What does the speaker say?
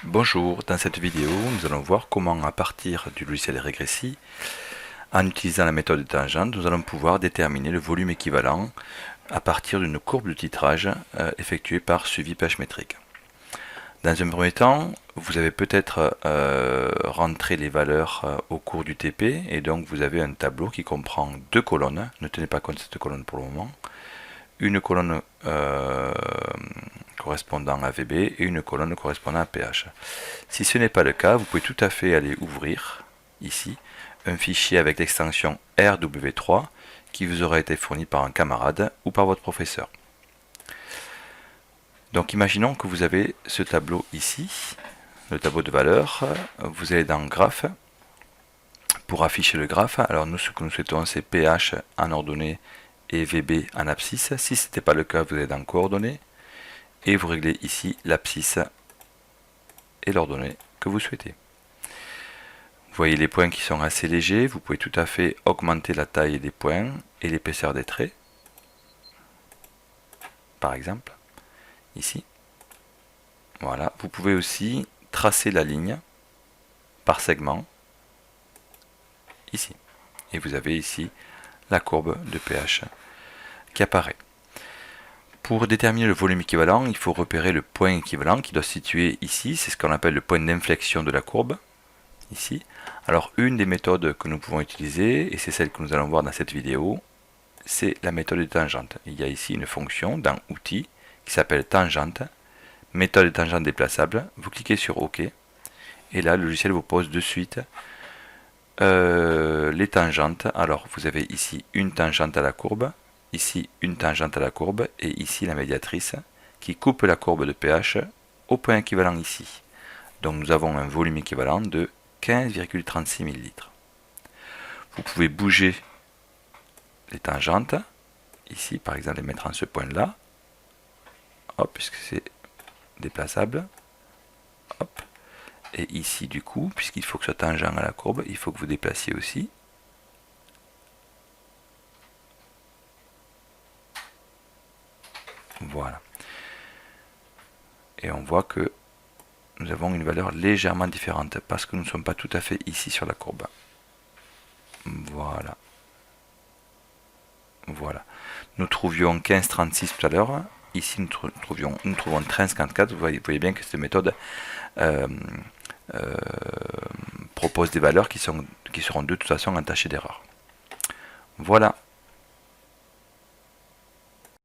Bonjour, dans cette vidéo, nous allons voir comment à partir du logiciel Regressi, en utilisant la méthode de tangente, nous allons pouvoir déterminer le volume équivalent à partir d'une courbe de titrage effectuée par suivi pH métrique. Dans un premier temps, vous avez peut-être rentré les valeurs au cours du TP et donc vous avez un tableau qui comprend deux colonnes. Ne tenez pas compte de cette colonne pour le moment. Une colonne correspondant à VB et une colonne correspondant à pH. Si ce n'est pas le cas, vous pouvez tout à fait aller ouvrir ici un fichier avec l'extension RW3 qui vous aura été fourni par un camarade ou par votre professeur. Donc imaginons que vous avez ce tableau ici, le tableau de valeurs. Vous allez dans Graphes pour afficher le graphe. Alors nous, ce que nous souhaitons, c'est pH en ordonnée et VB en abscisse. Si ce n'était pas le cas, vous allez dans Coordonnées et vous réglez ici l'abscisse et l'ordonnée que vous souhaitez. Vous voyez les points qui sont assez légers. Vous pouvez tout à fait augmenter la taille des points et l'épaisseur des traits. Par exemple, ici. Voilà. Vous pouvez aussi tracer la ligne par segment, ici. Et vous avez ici la courbe de pH qui apparaît. Pour déterminer le volume équivalent, il faut repérer le point équivalent qui doit se situer ici. C'est ce qu'on appelle le point d'inflexion de la courbe, ici. Alors une des méthodes que nous pouvons utiliser, et c'est celle que nous allons voir dans cette vidéo, c'est la méthode de tangente. Il y a ici une fonction dans Outils qui s'appelle tangente, méthode de tangente déplaçable. Vous cliquez sur OK, et là le logiciel vous pose de suite les tangentes. Alors vous avez ici une tangente à la courbe, ici une tangente à la courbe, et ici la médiatrice qui coupe la courbe de pH au point équivalent ici. Donc nous avons un volume équivalent de 15,36 ml. Vous pouvez bouger les tangentes, ici par exemple les mettre en ce point là, hop, puisque c'est déplaçable, hop, et ici du coup, puisqu'il faut que ce soit tangent à la courbe, il faut que vous déplaciez aussi. Voilà. Et on voit que nous avons une valeur légèrement différente parce que nous ne sommes pas tout à fait ici sur la courbe. Voilà. Voilà. Nous trouvions 15,36 tout à l'heure. Ici, nous trouvons 13,54. Vous voyez bien que cette méthode propose des valeurs qui seront de toute façon entachées d'erreur. Voilà.